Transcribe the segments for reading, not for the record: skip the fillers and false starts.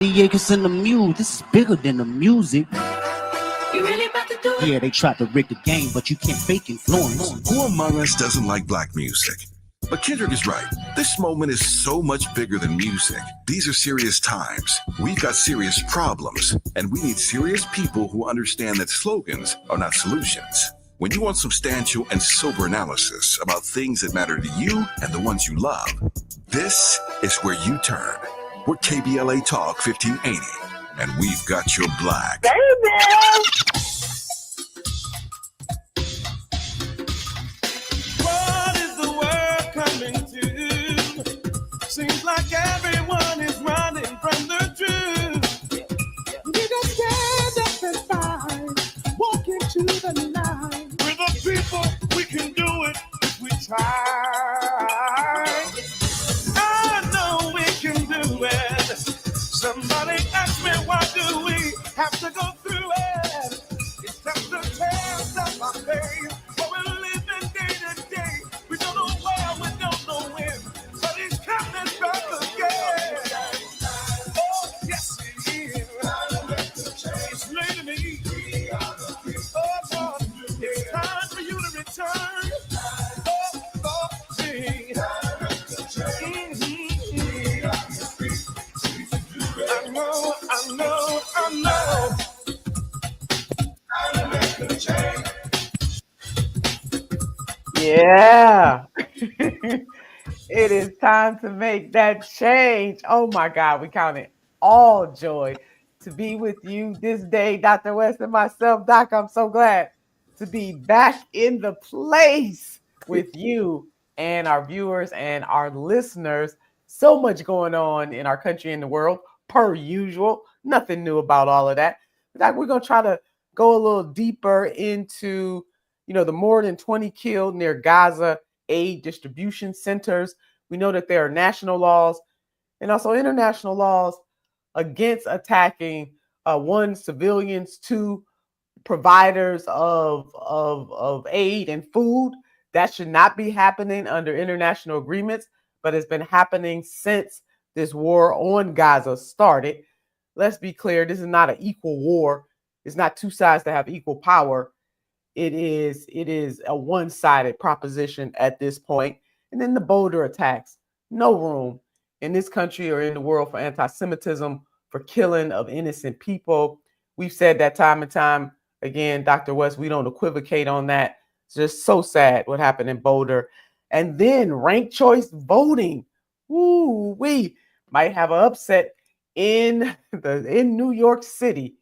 The acres and the mule, this is bigger than the music. You really about to do it? Yeah, they tried to rig the game, but you can't fake influence. Who among us doesn't like black music? But Kendrick is right. This moment is so much bigger than music. These are serious times. We've got serious problems, and we need serious people who understand that slogans are not solutions. When you want substantial and sober analysis about things that matter to you and the ones you love, this is where you turn. We're KBLA Talk 1580, and we've got your black. What is the world coming to? Seems like everyone is running from the truth. We just stand up and fight, walk into the night. We're the people, we can do it if we try. I know we can do it. Somebody ask me, why do we have to go through it? It's just a test of our faith. What we're living day to day. We don't know where, we don't know when, but it's coming back again. Oh, yes it is. It's late in the evening. Oh, God, it's time for you to return. Oh, see. I know. Yeah. It is time to make that change. Oh my God, we count it all joy to be with you this day, Dr. West and myself. Doc, I'm so glad to be back in the place with you and our viewers and our listeners. So much going on in our country and the world, per usual. Nothing new about all of that. Doc, we're going to try to go a little deeper into, the more than 20 killed near Gaza aid distribution centers. We know that there are national laws and also international laws against attacking one, civilians, two, providers of aid and food. That should not be happening under international agreements, but it's been happening since this war on Gaza started. Let's be clear, this is not an equal war. It's not two sides that have equal power. It is a one-sided proposition at this point. And then the Boulder attacks. No room in this country or in the world for anti-Semitism, for killing of innocent people. We've said that time and time again, Dr. West, we don't equivocate on that. It's just so sad what happened in Boulder. And then ranked choice voting. Ooh, we might have an upset in New York City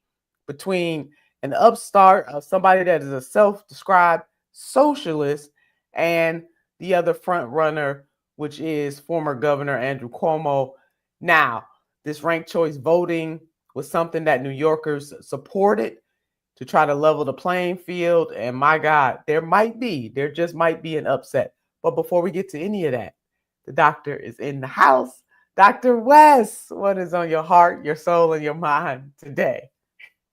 between an upstart of somebody that is a self-described socialist and the other front runner, which is former Governor Andrew Cuomo. Now, this ranked choice voting was something that New Yorkers supported to try to level the playing field. And my God, there just might be an upset. But before we get to any of that, the doctor is in the house. Dr. West, what is on your heart, your soul, and your mind today?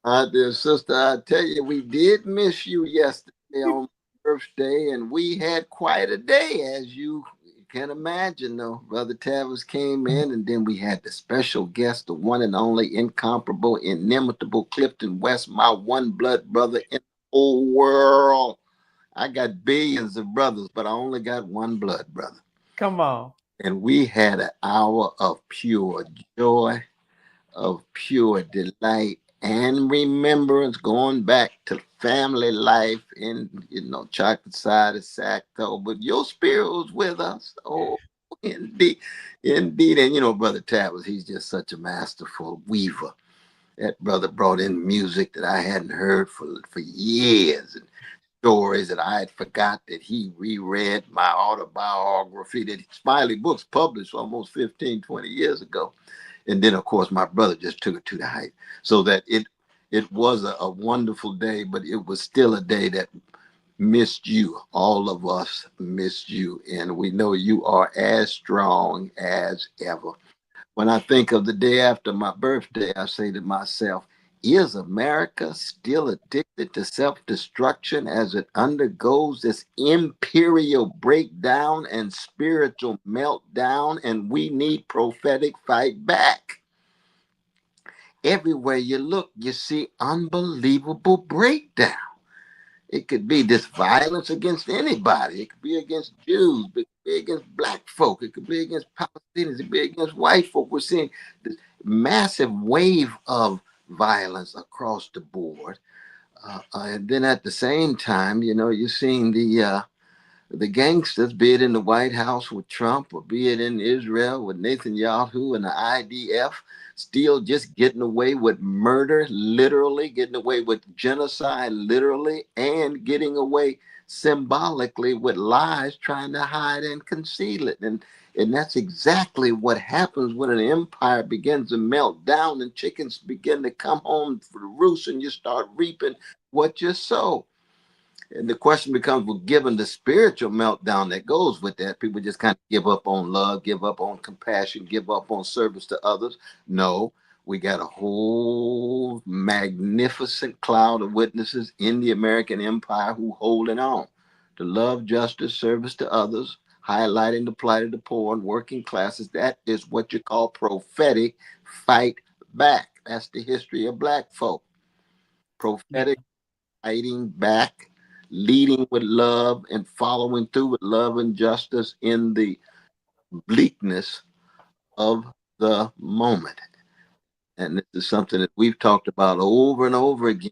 My dear sister, I tell you, we did miss you yesterday on my birthday, and we had quite a day, as you can imagine, though. Brother Tavis came in, and then we had the special guest, the one and only, incomparable, inimitable Clifton West, my one blood brother in the whole world. I got billions of brothers, but I only got one blood brother. Come on. And we had an hour of pure joy, of pure delight, and remembrance, going back to family life in, chocolate side of Sacto. But your spirit was with us. Oh, indeed. Indeed. And, Brother Tavis, he's just such a masterful weaver. That brother brought in music that I hadn't heard for years, and stories that I had forgot, that he reread my autobiography that Smiley Books published almost 15, 20 years ago. And then, of course, my brother just took it to the height. So that it was a wonderful day, but it was still a day that missed you. All of us missed you. And we know you are as strong as ever. When I think of the day after my birthday, I say to myself, is America still addicted to self-destruction as it undergoes this imperial breakdown and spiritual meltdown? And we need prophetic fight back. everywhere you look, you see unbelievable breakdown. It could be this violence against anybody. It could be against Jews. It could be against black folk. It could be against Palestinians. It could be against white folk. We're seeing this massive wave of violence across the board. And then at the same time, you're seeing the gangsters, be it in the White House with Trump or be it in Israel with Netanyahu and the IDF, still just getting away with murder, literally, getting away with genocide, literally, and getting away symbolically with lies, trying to hide and conceal it. And that's exactly what happens when an empire begins to melt down and chickens begin to come home for the roost and you start reaping what you sow. And the question becomes, well, given the spiritual meltdown that goes with that, people just kind of give up on love, give up on compassion, give up on service to others. No, we got a whole magnificent cloud of witnesses in the American empire who holding on to love, justice, service to others, highlighting the plight of the poor and working classes. That is what you call prophetic fight back. That's the history of black folk. Prophetic fighting back, leading with love and following through with love and justice in the bleakness of the moment. And this is something that we've talked about over and over again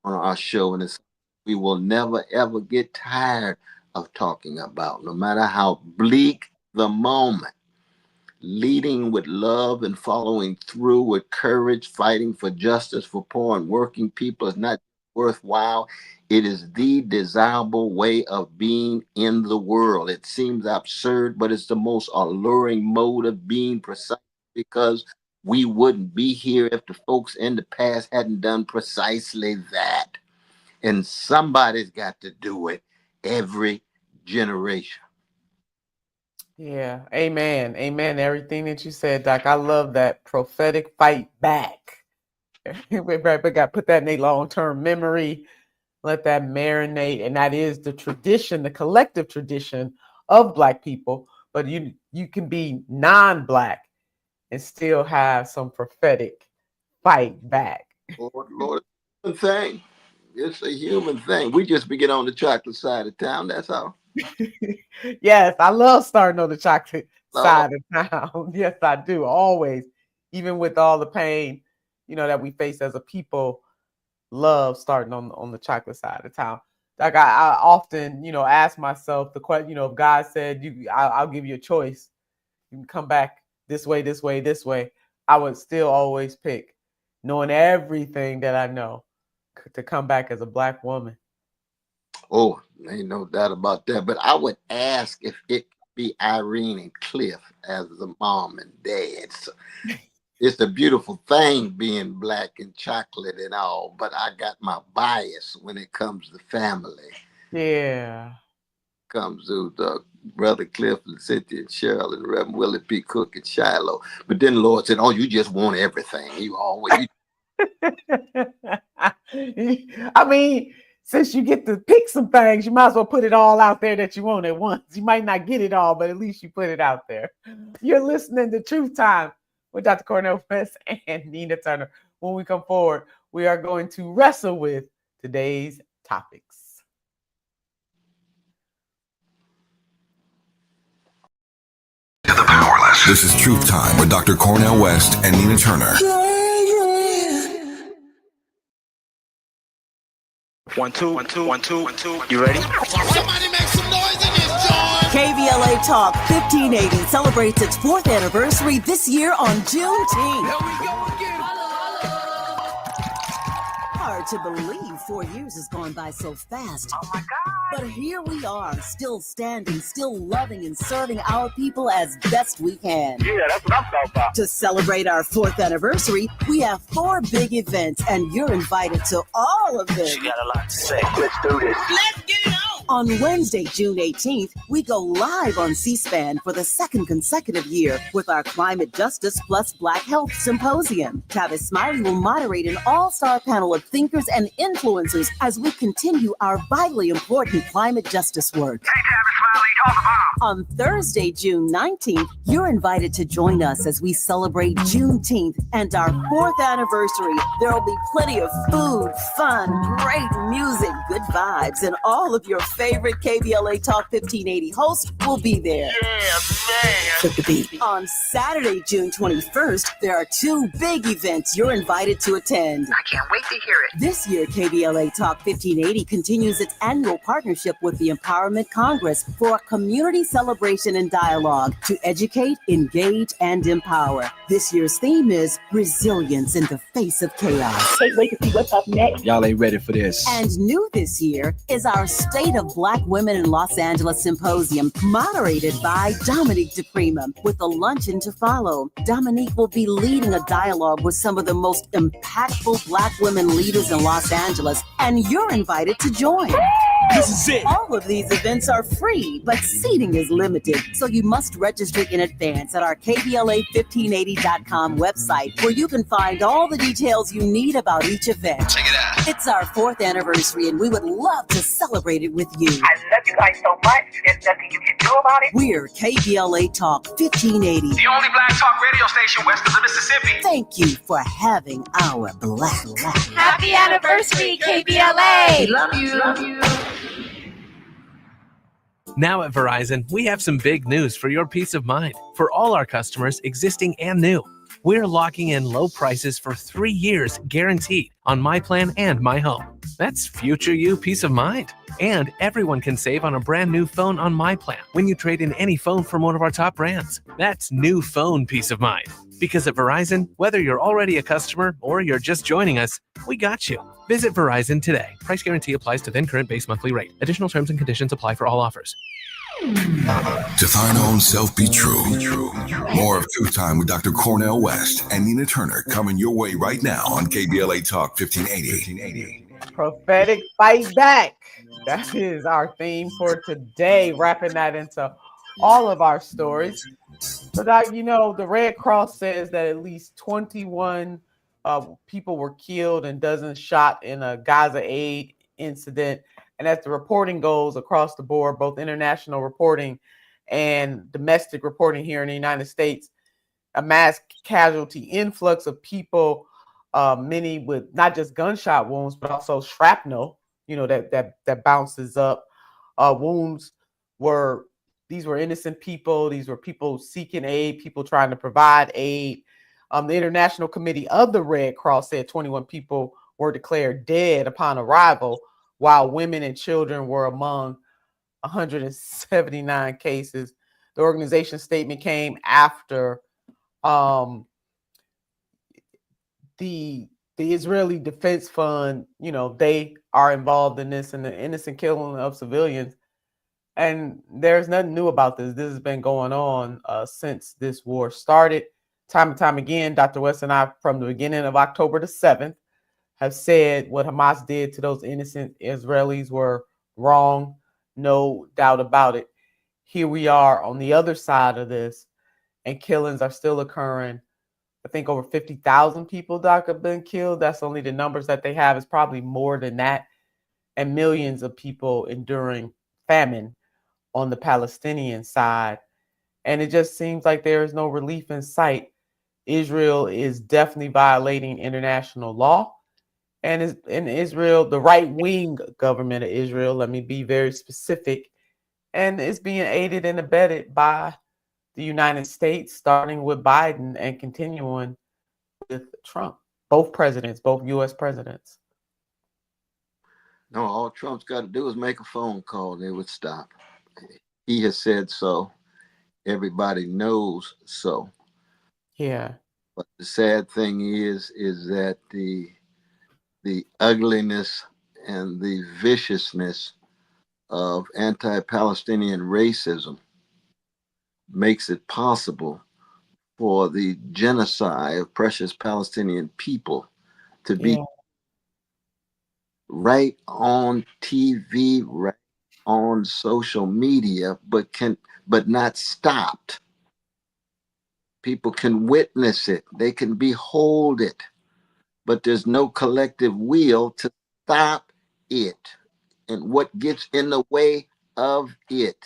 on our show, and it's we will never ever get tired of talking about, no matter how bleak the moment. Leading with love and following through with courage, fighting for justice for poor and working people is not worthwhile. It is the desirable way of being in the world. It seems absurd, but it's the most alluring mode of being, precisely because we wouldn't be here if the folks in the past hadn't done precisely that. And somebody's got to do it every generation. Yeah, amen. Amen. Everything that you said, Doc. I love that prophetic fight back. We got to put that in a long-term memory, let that marinate. And that is the tradition, the collective tradition of Black people. But you can be non-Black and still have some prophetic fight back. Lord, it's a human thing. It's a human thing. We just begin on the chocolate side of town. That's all. Yes, I love starting on the chocolate side of town. Yes, I do. Always, even with all the pain, that we face as a people, love starting on the chocolate side of town. Like I often, ask myself the question, if God said, I'll give you a choice. You can come back this way, this way, this way. I would still always pick, knowing everything that I know, to come back as a Black woman. Oh, ain't no doubt about that. But I would ask if it could be Irene and Cliff as the mom and dad. So it's a beautiful thing being Black and chocolate and all, but I got my bias when it comes to family. Yeah. Comes to the Brother Cliff and Cynthia and Cheryl and Reverend Willie P. Cook and Shiloh. But then the Lord said, oh, you just want everything. You always. I mean, since you get to pick some things, you might as well put it all out there that you want at once. You might not get it all, but at least you put it out there. You're listening to Truth Time with Dr. Cornel West and Nina Turner. When we come forward, we are going to wrestle with today's topics. To the powerless. This is Truth Time with Dr. Cornel West and Nina Turner. One, two, one, two, one, two, one, two. You ready? Somebody make some noise in this joint. KVLA Talk 1580 celebrates its 4th anniversary this year on Juneteenth. Here we go again. Hard to believe 4 years has gone by so fast. Oh my God. But here we are, still standing, still loving and serving our people as best we can. Yeah, that's what I'm talking about. To celebrate our 4th anniversary, we have 4 big events, and you're invited to all of them. She got a lot to say. Let's do this. Let's get it on. On Wednesday, June 18th, we go live on C-SPAN for the second consecutive year with our Climate Justice plus Black Health Symposium. Tavis Smiley will moderate an all-star panel of thinkers and influencers as we continue our vitally important climate justice work. Hey, Tavis Smiley, call the bomb. On Thursday, June 19th, you're invited to join us as we celebrate Juneteenth and our 4th anniversary. There will be plenty of food, fun, great music, good vibes, and all of your favorite KBLA Talk 1580 hosts will be there. Yeah, man. Flip the beat. On Saturday, June 21st, there are 2 big events you're invited to attend. I can't wait to hear it. This year, KBLA Talk 1580 continues its annual partnership with the Empowerment Congress for a community celebration and dialogue to educate, engage, and empower. This year's theme is resilience in the face of chaos. Can't wait to see what's up next. Y'all ain't ready for this. And new this year is our State of Black Women in Los Angeles Symposium, moderated by Dominique DePrima, with a luncheon to follow. Dominique will be leading a dialogue with some of the most impactful Black women leaders in Los Angeles, and you're invited to join. This is it. All of these events are free, but seating is limited, so you must register in advance at our KBLA1580.com website, where you can find all the details you need about each event. Check it out. It's our 4th anniversary, and we would love to celebrate it with you. I love you guys so much. There's nothing you can do about it. We're KBLA Talk 1580. The only black talk radio station west of the Mississippi. Thank you for having our black. Happy anniversary, KBLA. Love you. Love you. Now at Verizon, we have some big news for your peace of mind. For all our customers, existing and new, we're locking in low prices for 3 years guaranteed on My Plan and My Home. That's future you peace of mind. And everyone can save on a brand new phone on My Plan when you trade in any phone from one of our top brands. That's new phone peace of mind. Because at Verizon, whether you're already a customer or you're just joining us, we got you. Visit Verizon today. Price guarantee applies to then current base monthly rate. Additional terms and conditions apply for all offers. To thine own self be true. More of Truth Time with Dr. Cornel West and Nina Turner coming your way right now on KBLA Talk 1580. Prophetic Fight Back. That is our theme for today, wrapping that into all of our stories. So, Doc, you know, the Red Cross says that at least 21 people were killed and dozens shot in a Gaza aid incident. And as the reporting goes across the board, both international reporting and domestic reporting here in the United States, a mass casualty influx of people, many with not just gunshot wounds, but also shrapnel, you know, that bounces up. Wounds were, these were innocent people. These were people seeking aid, people trying to provide aid. The International Committee of the Red Cross said 21 people were declared dead upon arrival, while women and children were among 179 cases. The organization statement came after the Israeli Defense Fund, you know, they are involved in this and the innocent killing of civilians. And there's nothing new about this. This has been going on since this war started. Time and time again, Dr. West and I, from the beginning of October the 7th, have said what Hamas did to those innocent Israelis were wrong. No doubt about it. Here we are on the other side of this, and killings are still occurring. I think over 50,000 people, Doc, have been killed. That's only the numbers that they have. It's probably more than that. And millions of people enduring famine on the Palestinian side. And it just seems like there is no relief in sight. Israel is definitely violating international law. And in Israel, the right-wing government of Israel, let me be very specific, and it's being aided and abetted by the United States, starting with Biden and continuing with Trump. Both presidents, both U.S. presidents. No, all Trump's got to do is make a phone call, they would stop. He has said so. Everybody knows so. Yeah. But the sad thing is that the ugliness and the viciousness of anti-Palestinian racism makes it possible for the genocide of precious Palestinian people to be right on TV, right on social media, but not stopped. People can witness it, they can behold it, but there's no collective will to stop it. And what gets in the way of it?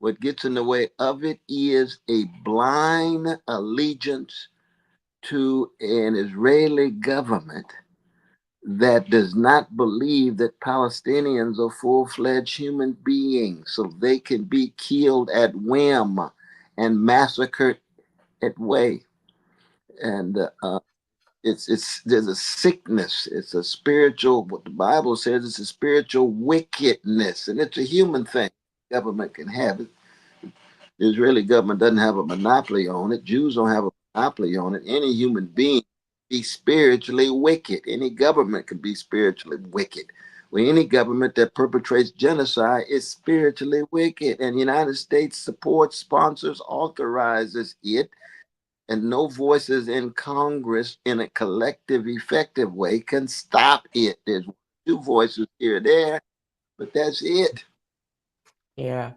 What gets in the way of it is a blind allegiance to an Israeli government that does not believe that Palestinians are full-fledged human beings, so they can be killed at whim and massacred at way. And it's there's a sickness. It's a spiritual. What the Bible says, it's a spiritual wickedness, and it's a human thing. Government can have it. The Israeli government doesn't have a monopoly on it. Jews don't have a monopoly on it. Any human being can be spiritually wicked. Any government can be spiritually wicked. Well, any government that perpetrates genocide is spiritually wicked. And the United States supports, sponsors, authorizes it. And no voices in Congress in a collective, effective way can stop it. There's two voices here or there, but that's it. Yeah.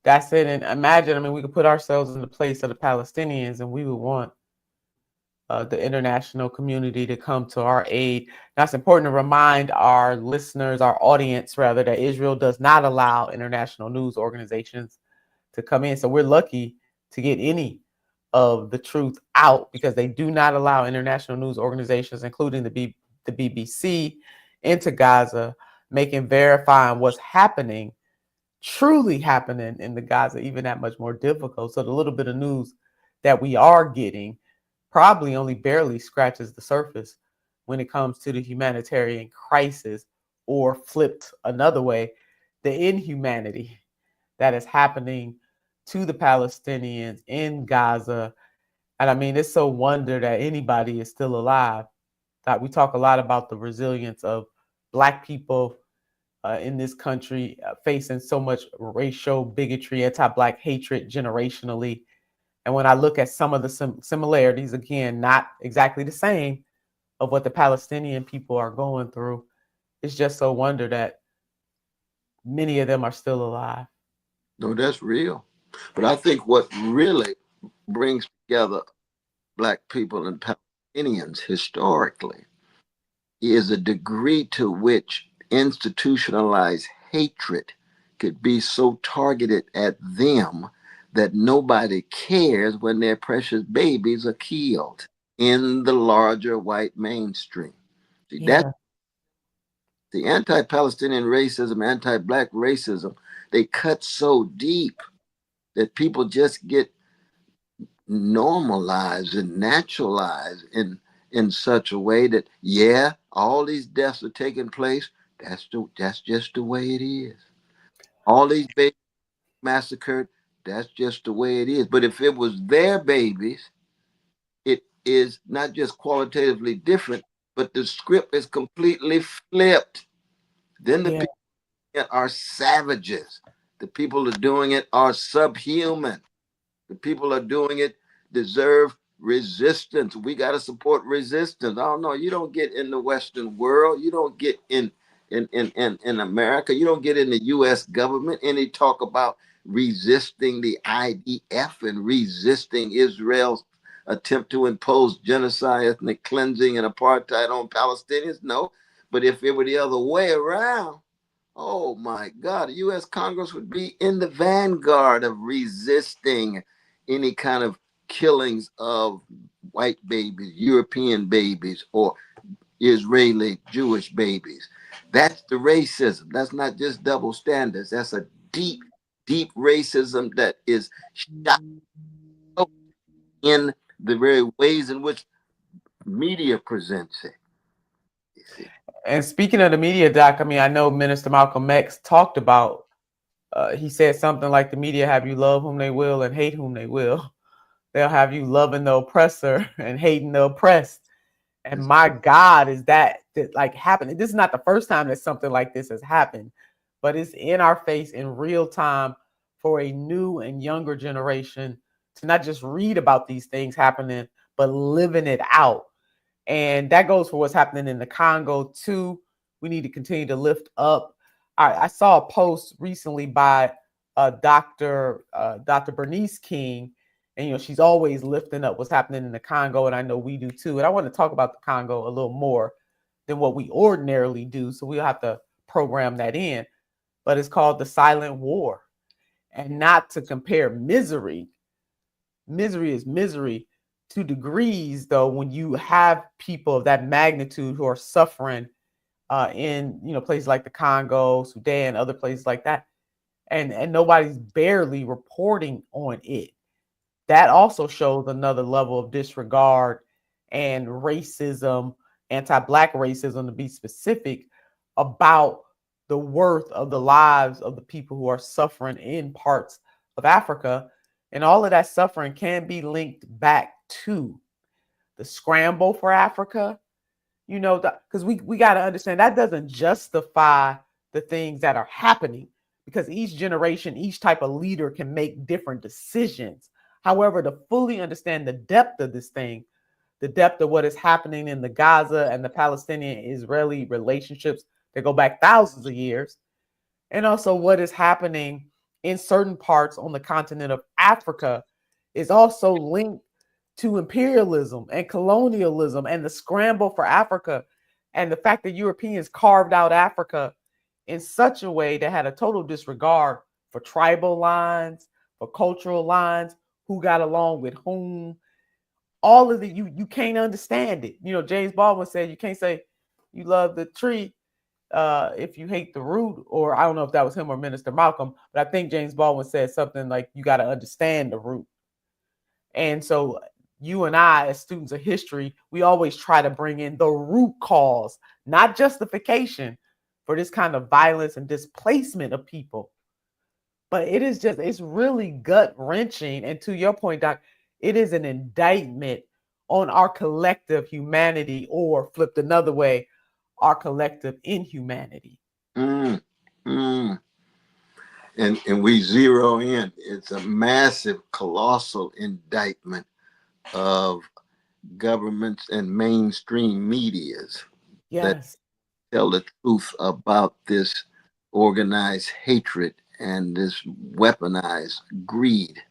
That's it. And imagine, I mean, we could put ourselves in the place of the Palestinians, and we would want the international community to come to our aid. Now, it's important to remind our listeners, our audience rather, that Israel does not allow international news organizations to come in. So we're lucky to get any of the truth out, because they do not allow international news organizations, including the BBC, into Gaza, making verifying what's happening, truly happening in the Gaza, even that much more difficult. So the little bit of news that we are getting probably only barely scratches the surface when it comes to the humanitarian crisis, or flipped another way, the inhumanity that is happening to the Palestinians in Gaza. And I mean, it's so wonder that anybody is still alive. That we talk a lot about the resilience of Black people in this country, facing so much racial bigotry, anti-Black hatred generationally. And when I look at some of the similarities, again, not exactly the same, of what the Palestinian people are going through, it's just so wonder that many of them are still alive. No, that's real. But I think what really brings together Black people and Palestinians historically is a degree to which institutionalized hatred could be so targeted at them that nobody cares when their precious babies are killed in the larger white mainstream. See, that's the anti-Palestinian racism, anti-Black racism. They cut so deep that people just get normalized and naturalized in such a way that, yeah, all these deaths are taking place. That's just the way it is. All these babies massacred. That's just the way it is. But if it was their babies, it is not just qualitatively different, but the script is completely flipped. Then the people are savages. The people are doing it are subhuman. The people are doing it deserve resistance. We got to support resistance. I don't know. You don't get in the Western world. You don't get in America. You don't get in the U.S. government any talk about resisting the IDF and resisting Israel's attempt to impose genocide, ethnic cleansing, and apartheid on Palestinians. No. But if it were the other way around, oh my God, the U.S. Congress would be in the vanguard of resisting any kind of killings of white babies, European babies, or Israeli Jewish babies. That's the racism. That's not just double standards. That's a deep, deep racism that is shot in the very ways in which media presents it. And speaking of the media, Doc, I mean, I know Minister Malcolm X talked about, he said something like, the media have you love whom they will and hate whom they will. They'll have you loving the oppressor and hating the oppressed. And my God, is that like happening? This is not the first time that something like this has happened, but it's in our face in real time for a new and younger generation to not just read about these things happening, but living it out. And that goes for what's happening in the Congo too. We need to continue to lift up I saw a post recently by Dr. Bernice King, and she's always lifting up what's happening in the Congo, and I know we do too. And I want to talk about the Congo a little more than what we ordinarily do, so we'll have to program that in. But it's called the Silent War, and not to compare misery. Misery is misery to degrees, though. When you have people of that magnitude who are suffering in places like the Congo, Sudan, other places like that, and nobody's barely reporting on it. That also shows another level of disregard and racism, anti-Black racism to be specific, about the worth of the lives of the people who are suffering in parts of Africa. And all of that suffering can be linked back to the scramble for Africa, because we got to understand that doesn't justify the things that are happening, because each generation, each type of leader can make different decisions. However, to fully understand the depth of this thing, the depth of what is happening in the Gaza and the Palestinian-Israeli relationships that go back thousands of years, and also what is happening in certain parts on the continent of Africa, is also linked to imperialism and colonialism and the scramble for Africa, and the fact that Europeans carved out Africa in such a way that had a total disregard for tribal lines, for cultural lines, who got along with whom. All of it, you can't understand it. James Baldwin said you can't say you love the tree if you hate the root, or I don't know if that was him or Minister Malcolm, but I think James Baldwin said something like you got to understand the root. And so you and I, as students of history, we always try to bring in the root cause, not justification for this kind of violence and displacement of people. But it's really gut-wrenching. And to your point, Doc, it is an indictment on our collective humanity, or flipped another way, our collective inhumanity. And we zero in. It's a massive, colossal indictment of governments and mainstream medias that tell the truth about this organized hatred and this weaponized greed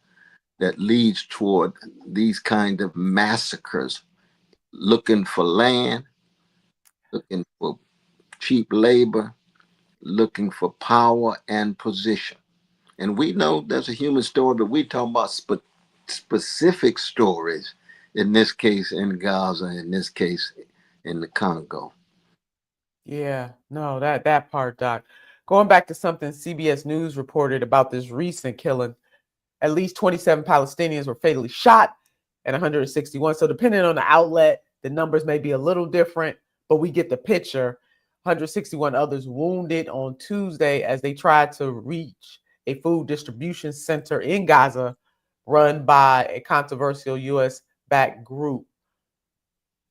that leads toward these kind of massacres, looking for land, looking for cheap labor, looking for power and position. And we know there's a human story, but we talk about specific stories, in this case in Gaza, in this case in the Congo. Yeah, no, that part, Doc. Going back to something CBS News reported about this recent killing, at least 27 Palestinians were fatally shot and 161. So depending on the outlet, the numbers may be a little different, but we get the picture. 161 others wounded on Tuesday as they tried to reach a food distribution center in Gaza run by a controversial U.S.-backed group.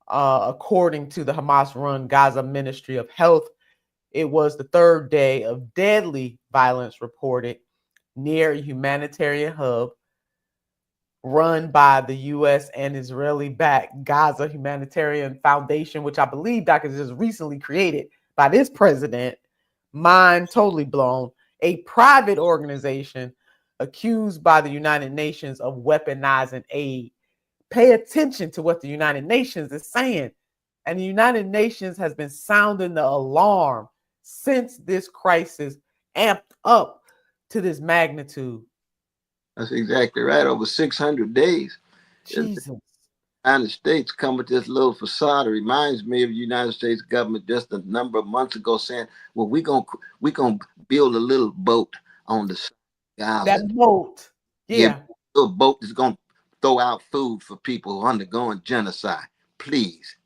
According to the Hamas-run Gaza Ministry of Health, it was the third day of deadly violence reported near a humanitarian hub run by the U.S. and Israeli-backed Gaza Humanitarian Foundation, which I believe, Doc, is just recently created by this president. Mind totally blown. A private organization accused by the United Nations of weaponizing aid. Pay attention to what the United Nations is saying. And the United Nations has been sounding the alarm since this crisis amped up to this magnitude. That's exactly right. Over 600 days. Jesus. The United States come with this little facade. It reminds me of the United States government just a number of months ago saying, well, we're gonna build a little boat on the island. That boat. Yeah. A little boat is gonna throw out food for people who are undergoing genocide. Please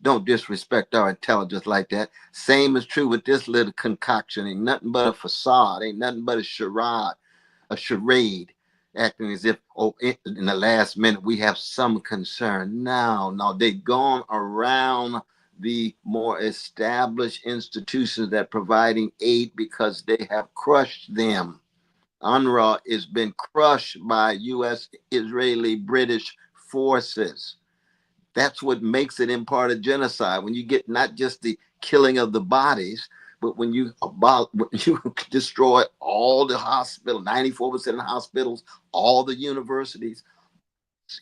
don't disrespect our intelligence like that. Same is true with this little concoction. Ain't nothing but a facade. Ain't nothing but a charade, acting as if, in the last minute we have some concern. No, they've gone around the more established institutions that providing aid because they have crushed them. UNRWA has been crushed by U.S., Israeli, British forces. That's what makes it in part of genocide. When you get not just the killing of the bodies, But when you destroy all the hospitals, 94% of the hospitals, all the universities,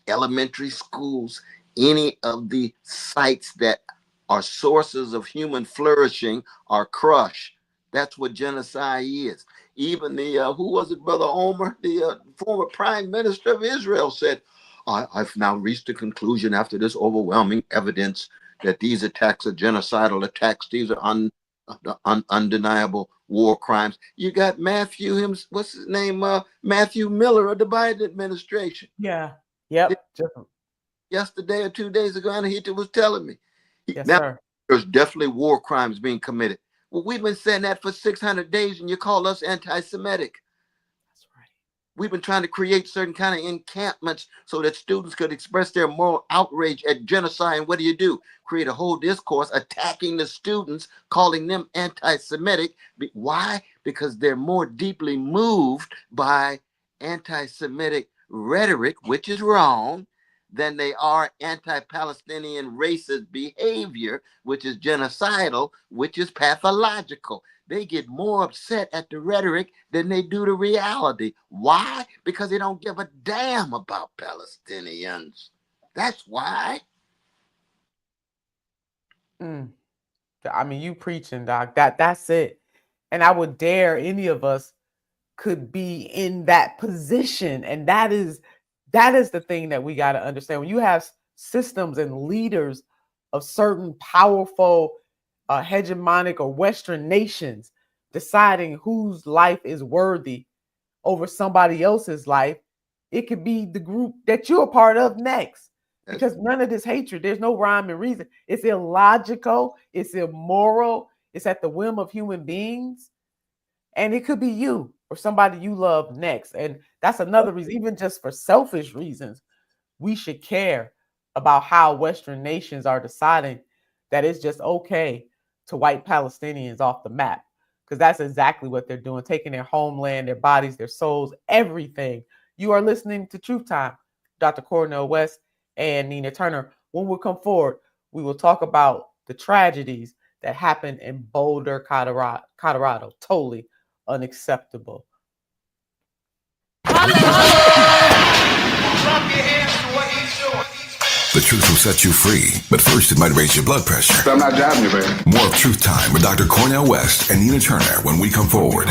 elementary schools, any of the sites that are sources of human flourishing are crushed. That's what genocide is. Even the, who was it, Brother Omer, the former prime minister of Israel said, I've now reached the conclusion after this overwhelming evidence that these attacks are genocidal attacks. These are undeniable war crimes. You got Matthew, what's his name? Matthew Miller of the Biden administration. Yeah. Yep. Yesterday or 2 days ago, Anahita was telling me. Yes, now, sir. There's definitely war crimes being committed. Well, we've been saying that for 600 days, and you call us anti-Semitic. That's right. We've been trying to create certain kind of encampments so that students could express their moral outrage at genocide. And what do? Create a whole discourse attacking the students, calling them anti-Semitic. Why? Because they're more deeply moved by anti-Semitic rhetoric, which is wrong, than they are anti-Palestinian racist behavior, which is genocidal, which is pathological. They get more upset at the rhetoric than they do the reality. Why? Because they don't give a damn about Palestinians. That's why. I mean, you preaching, Doc. That's it. And I would dare any of us could be in that position. And that is the thing that we got to understand. When you have systems and leaders of certain powerful, hegemonic or Western nations deciding whose life is worthy over somebody else's life, it could be the group that you're a part of next. Because none of this hatred, there's no rhyme and reason. It's illogical. It's immoral. It's at the whim of human beings. And it could be you or somebody you love next. And that's another reason, even just for selfish reasons, we should care about how Western nations are deciding that it's just okay to wipe Palestinians off the map. Because that's exactly what they're doing, taking their homeland, their bodies, their souls, everything. You are listening to Truth Time, Dr. Cornel West and Nina Turner. When we come forward, we will talk about the tragedies that happened in Boulder, Colorado. Totally unacceptable. The truth will set you free, but first it might raise your blood pressure. I'm not driving you, baby. More of Truth Time with Dr. Cornel West and Nina Turner when we come forward.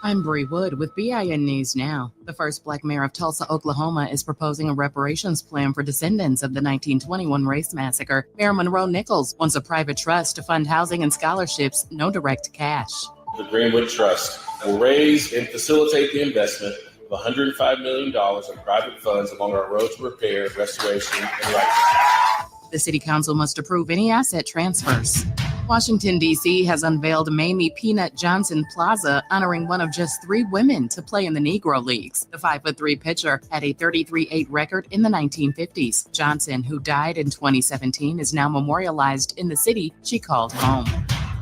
I'm Bree Wood with BIN News Now. The first Black mayor of Tulsa, Oklahoma is proposing a reparations plan for descendants of the 1921 race massacre. Mayor Monroe Nichols wants a private trust to fund housing and scholarships, no direct cash. The Greenwood Trust will raise and facilitate the investment of $105 million in private funds along our road to repair, restoration, and life. The city council must approve any asset transfers. Washington, D.C. has unveiled Mamie Peanut Johnson Plaza, honoring one of just 3 women to play in the Negro Leagues. The 5'3" pitcher had a 33-8 record in the 1950s. Johnson, who died in 2017, is now memorialized in the city she called home.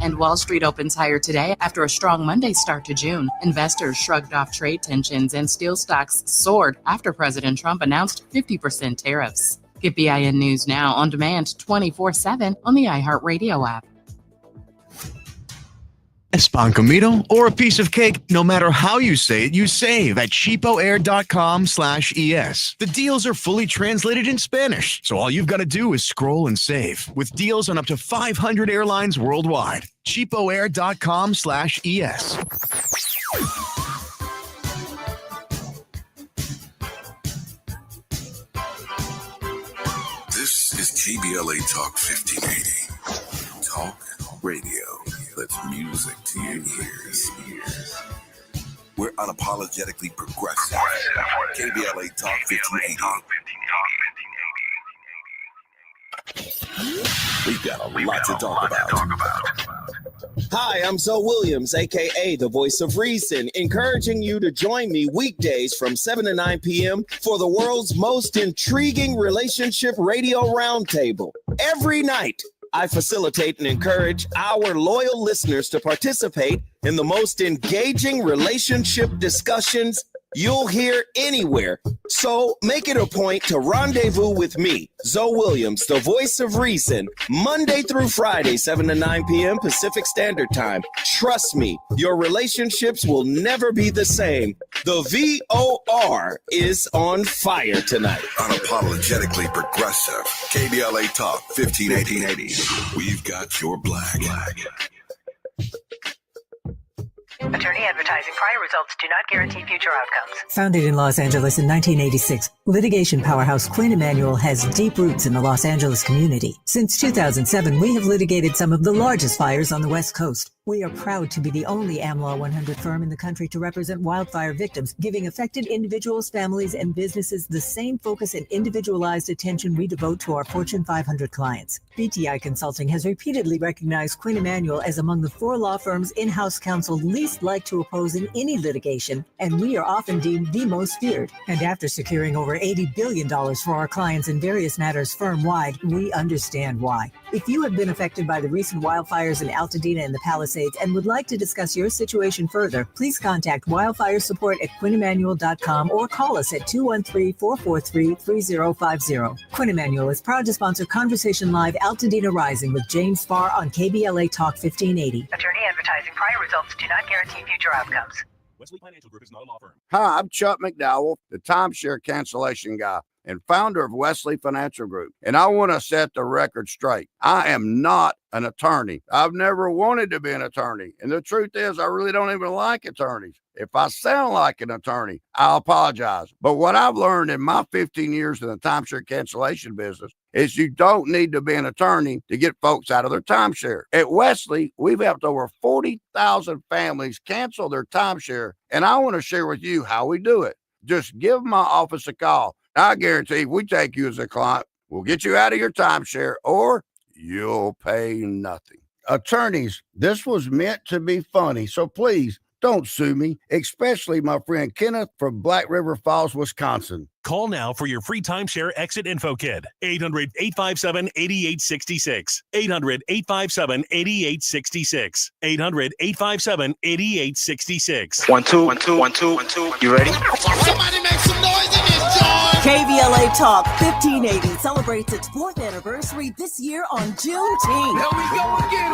And Wall Street opens higher today after a strong Monday start to June. Investors shrugged off trade tensions and steel stocks soared after President Trump announced 50% tariffs. Get BIN News Now on demand 24/7 on the iHeartRadio app. A pan comido or a piece of cake, no matter how you say it, you save at cheapoair.com/ES. The deals are fully translated in Spanish, so all you've got to do is scroll and save with deals on up to 500 airlines worldwide. cheapoair.com/ES. This is TBLA Talk 1580. Talk radio. That's music to your ears. We're unapologetically progressive. KBLA Talk 1580. We've got a lot to talk about. Hi, I'm Zoe Williams, a.k.a. the voice of reason, encouraging you to join me weekdays from 7 to 9 p.m. for the world's most intriguing relationship radio roundtable. Every night, I facilitate and encourage our loyal listeners to participate in the most engaging relationship discussions you'll hear anywhere. So make it a point to rendezvous with me, Zoe Williams, the voice of reason, Monday through Friday, 7 to 9 p.m. Pacific Standard Time. Trust me, your relationships will never be the same. The VOR is on fire tonight. Unapologetically progressive. KBLA Talk 1580. We've got your black. Attorney advertising. Prior results do not guarantee future outcomes. Founded in Los Angeles in 1986, litigation powerhouse Quinn Emanuel has deep roots in the Los Angeles community. Since 2007, we have litigated some of the largest fires on the West Coast. We are proud to be the only AmLaw 100 firm in the country to represent wildfire victims, giving affected individuals, families, and businesses the same focus and individualized attention we devote to our Fortune 500 clients. BTI Consulting has repeatedly recognized Quinn Emanuel as among the 4 law firms in-house counsel least likely to oppose in any litigation, and we are often deemed the most feared. And after securing over $80 billion for our clients in various matters firm-wide, we understand why. If you have been affected by the recent wildfires in Altadena and the Palisades and would like to discuss your situation further, please contact wildfire support at QuinnEmanuel.com or call us at 213-443-3050. Quinn Emanuel is proud to sponsor Conversation Live Altadena Rising with James Farr on KBLA Talk 1580. Attorney advertising. Prior results do not guarantee future outcomes. Wesley Financial Group is not a law firm. Hi, I'm Chuck McDowell, the timeshare cancellation guy and founder of Wesley Financial Group. And I want to set the record straight. I am not an attorney. I've never wanted to be an attorney. And the truth is, I really don't even like attorneys. If I sound like an attorney, I'll apologize. But what I've learned in my 15 years in the timeshare cancellation business is you don't need to be an attorney to get folks out of their timeshare. At Wesley, we've helped over 40,000 families cancel their timeshare. And I want to share with you how we do it. Just give my office a call. I guarantee if we take you as a client, we'll get you out of your timeshare or you'll pay nothing. Attorneys, this was meant to be funny, so please don't sue me, especially my friend Kenneth from Black River Falls, Wisconsin. Call now for your free timeshare exit info kit. 800-857-8866. 800-857-8866. 800-857-8866. 1 2 1 2 1 2 1 2. You ready? Somebody make some noise in this joint. KBLA Talk 1580 celebrates its 4th anniversary this year on Juneteenth. Here we go again.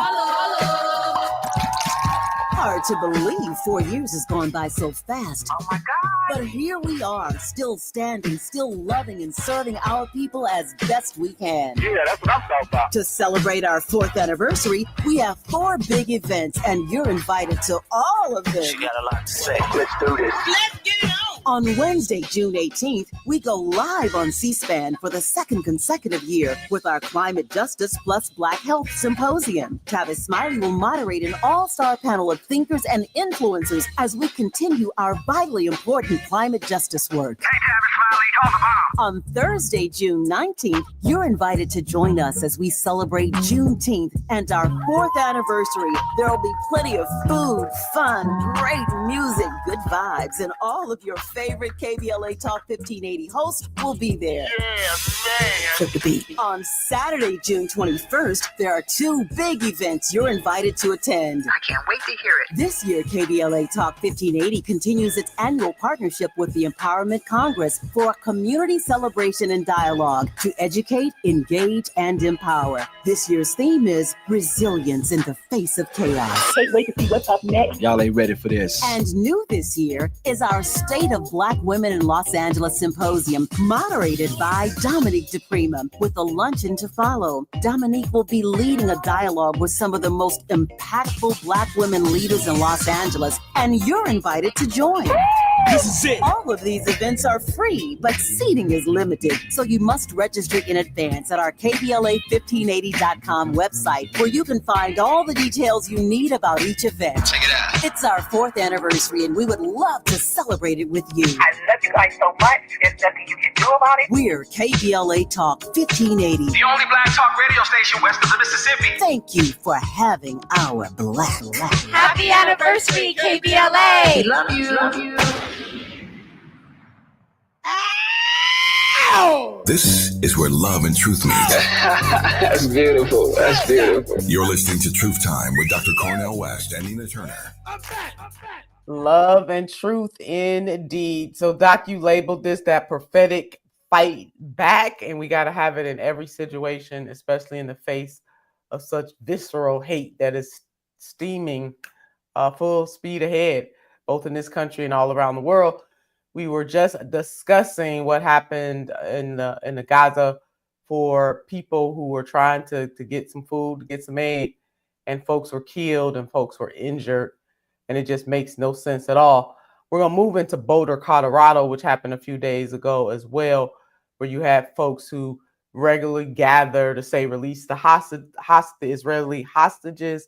Hard to believe 4 years has gone by so fast. Oh my God. But here we are, still standing, still loving and serving our people as best we can. Yeah, that's what I'm talking about. To celebrate our 4th anniversary, we have 4 big events, and you're invited to all of them. She got a lot to say. Let's do this. Let's get it on. On Wednesday, June 18th, we go live on C-SPAN for the 2nd consecutive year with our Climate Justice Plus Black Health Symposium. Tavis Smiley will moderate an all-star panel of thinkers and influencers as we continue our vitally important climate justice work. Hey, Tavis Smiley, call the bomb. On Thursday, June 19th, you're invited to join us as we celebrate Juneteenth and our 4th anniversary. There will be plenty of food, fun, great music, good vibes, and all of your favorite KBLA Talk 1580 hosts will be there. Yeah, man. Flip the beat. On Saturday, June 21st, there are 2 big events you're invited to attend. I can't wait to hear it. This year, KBLA Talk 1580 continues its annual partnership with the Empowerment Congress for a community celebration and dialogue to educate, engage, and empower. This year's theme is resilience in the face of chaos. Can't wait to see what's up next. Y'all ain't ready for this. And new this year is our State of Black Women in Los Angeles Symposium, moderated by Dominique DePrima, with a luncheon to follow. Dominique will be leading a dialogue with some of the most impactful Black women leaders in Los Angeles, and you're invited to join. This is it. All of these events are free, but seating is limited, so you must register in advance at our KBLA1580.com website, where you can find all the details you need about each event. Check it out. It's our 4th anniversary, and we would love to celebrate it with you. I love you guys so much. There's nothing you can do about it. We're KBLA Talk 1580. The only black talk radio station west of the Mississippi. Thank you for having our black. Happy anniversary, KBLA. We love you. Love you. This is where love and truth meet. That's beautiful. That's beautiful. You're listening to Truth Time with Dr. Cornel West and Nina Turner. I'm back. Love and truth indeed. So, Doc, you labeled this that prophetic fight back, and we got to have it in every situation, especially in the face of such visceral hate that is steaming full speed ahead, both in this country and all around the world. We were just discussing what happened in the Gaza for people who were trying to get some food, to get some aid, and folks were killed and folks were injured, and it just makes no sense at all. We're gonna move into Boulder, Colorado, which happened a few days ago as well, where you had folks who regularly gather to say release the Israeli hostages,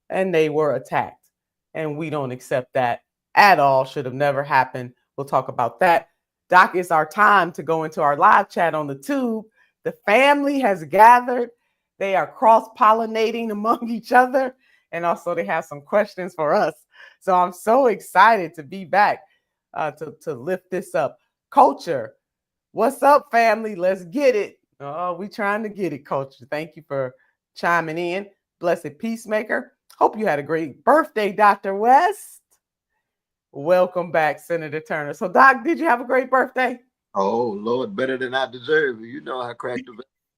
and they were attacked. And we don't accept that at all. Should have never happened. We'll talk about that. Doc, it's our time to go into our live chat on the tube. The family has gathered. They are cross-pollinating among each other. And also they have some questions for us. So I'm so excited to be back to lift this up. Culture, what's up, family? Let's get it. Oh, we trying to get it, Culture. Thank you for chiming in. Blessed Peacemaker. Hope you had a great birthday, Dr. West. Welcome back, Senator Turner. So, Doc, did you have a great birthday? Oh, Lord, better than I deserve. You know how cracked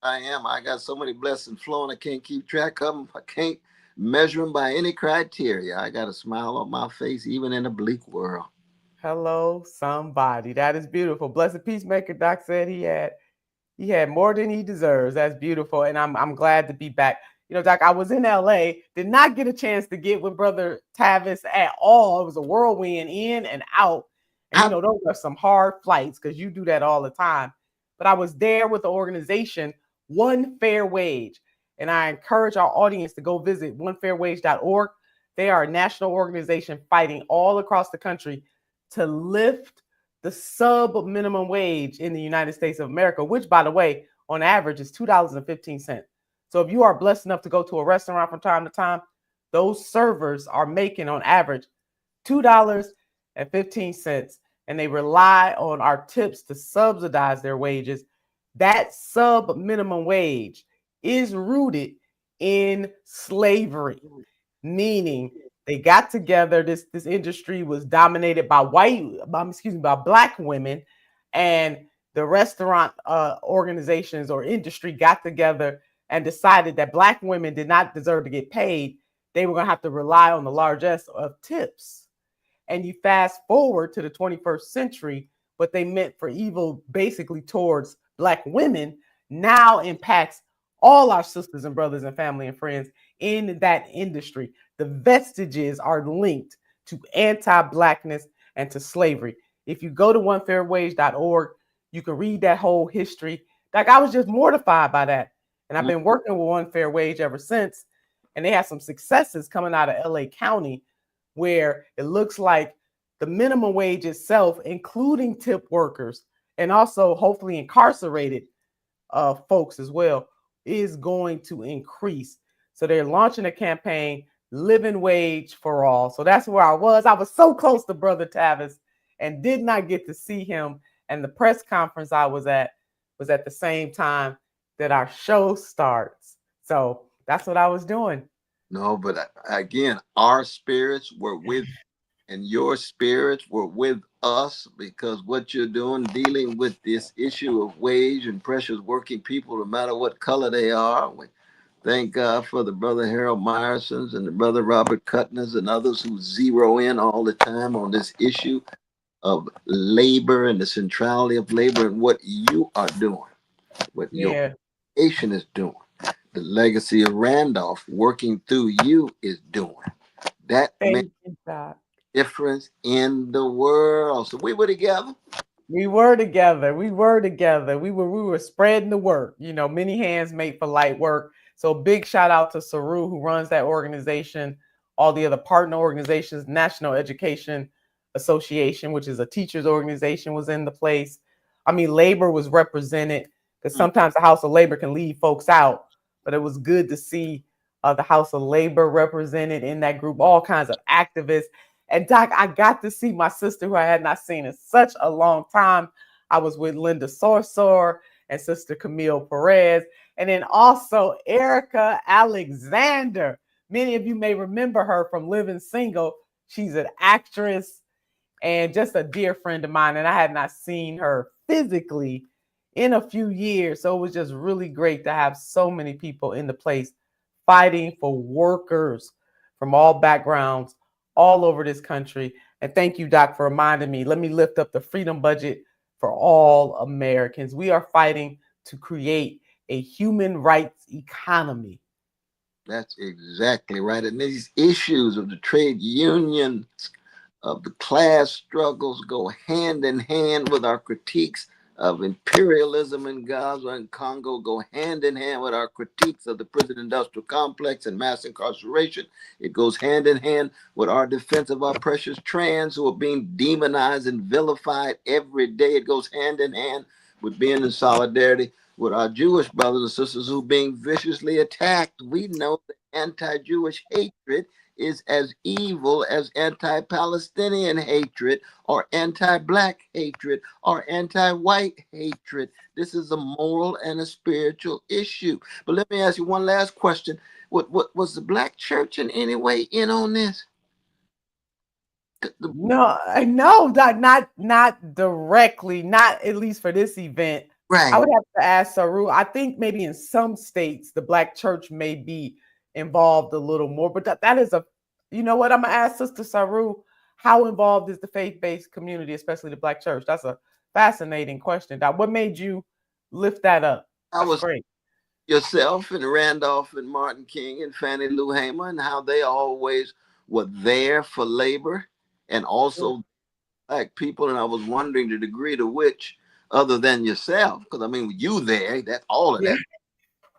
I am. I got so many blessings flowing, I can't keep track of them. I can't measure them by any criteria. I got a smile on my face, even in a bleak world. Hello, somebody. That is beautiful. Blessed Peacemaker, Doc said he had more than he deserves. That's beautiful. And I'm glad to be back. You know, Doc, I was in LA, did not get a chance to get with Brother Tavis at all. It was a whirlwind in and out. And, you know, those are some hard flights because you do that all the time. But I was there with the organization, One Fair Wage. And I encourage our audience to go visit onefairwage.org. They are a national organization fighting all across the country to lift the sub minimum wage in the United States of America, which, by the way, on average is $2.15. So if you are blessed enough to go to a restaurant from time to time, those servers are making on average $2.15, and they rely on our tips to subsidize their wages. That sub minimum wage is rooted in slavery, meaning they got together. This industry was dominated by by Black women, and the restaurant organizations or industry got together and decided that Black women did not deserve to get paid. They were going to have to rely on the largesse of tips. And you fast forward to the 21st century, what they meant for evil basically towards Black women now impacts all our sisters and brothers and family and friends in that industry. The vestiges are linked to anti-Blackness and to slavery. If you go to onefairwage.org, you can read that whole history. Like, I was just mortified by that. And I've been working with One Fair Wage ever since. And they have some successes coming out of LA County where it looks like the minimum wage itself, including tip workers and also hopefully incarcerated folks as well, is going to increase. So they're launching a campaign, Living Wage for All. So that's where I was. I was so close to Brother Tavis and did not get to see him. And the press conference I was at the same time that our show starts. So that's what I was doing. No, but again, our spirits were with, and your spirits were with us, because what you're doing, dealing with this issue of wage and precious working people, no matter what color they are. We thank God for the brother Harold Myersons and the brother Robert Cutners and others who zero in all the time on this issue of labor and the centrality of labor and what you are doing, what your nation is doing. The legacy of Randolph working through you is doing. That makes a difference in the world. So we were together. We were together. We were spreading the work. You know, many hands make for light work. So big shout out to Saru, who runs that organization, all the other partner organizations. National Education Association, which is a teachers organization, was in the place. I mean, labor was represented, because sometimes the House of Labor can leave folks out, but it was good to see the House of Labor represented in that group, all kinds of activists. And Doc, I got to see my sister, who I had not seen in such a long time. I was with Linda Sorsor and Sister Camille Perez, and then also Erica Alexander. Many of you may remember her from Living Single. She's an actress and just a dear friend of mine. And I had not seen her physically in a few years. So it was just really great to have so many people in the place fighting for workers from all backgrounds all over this country. And thank you, Doc, for reminding me. Let me lift up the freedom budget for all Americans. We are fighting to create a human rights economy. That's exactly right. And these issues of the trade unions, of the class struggles go hand in hand with our critiques of imperialism in Gaza and Congo, go hand in hand with our critiques of the prison industrial complex and mass incarceration. It goes hand in hand with our defense of our precious trans who are being demonized and vilified every day. It goes hand in hand with being in solidarity with our Jewish brothers and sisters who are being viciously attacked. We know that anti-Jewish hatred is as evil as anti-Palestinian hatred or anti-black hatred or anti-white hatred. This is a moral and a spiritual issue. But let me ask you one last question. What was the black church in any way in on this? No, not directly, not at least for this event. Right. I would have to ask Saru. I think maybe in some states the black church may be involved a little more, but that is you know what? I'm gonna ask Sister Saru, how involved is the faith-based community, especially the black church? That's a fascinating question. Doc, what made you lift that up? I was great. Yourself and Randolph and Martin King and Fannie Lou Hamer and how they always were there for labor and also black people. And I was wondering the degree to which, other than yourself, because I mean, you there, that's all of that.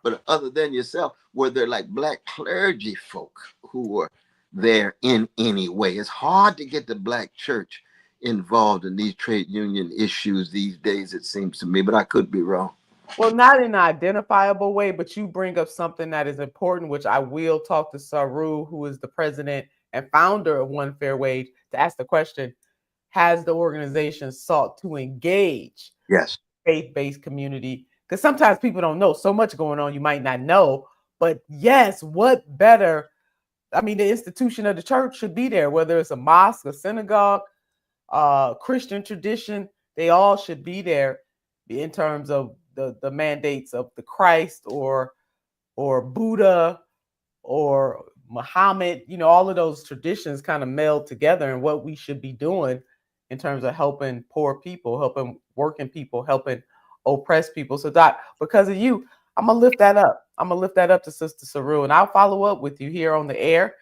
But other than yourself, were there like black clergy folk who were there in any way? It's hard to get the black church involved in these trade union issues these days, it seems to me, but I could be wrong. Well, not in an identifiable way, but you bring up something that is important, which I will talk to Saru, who is the president and founder of One Fair Wage, to ask the question, has the organization sought to engage faith-based community? Because sometimes people don't know so much going on, you might not know, but yes, what better? I mean, the institution of the church should be there, whether it's a mosque, a synagogue, Christian tradition, they all should be there in terms of the mandates of the Christ or Buddha or Muhammad. You know, all of those traditions kind of meld together and what we should be doing in terms of helping poor people, helping working people, helping oppressed people. So Doc, because of you, I'm gonna lift that up. I'm gonna lift that up to Sister Saru, and I'll follow up with you here on the air.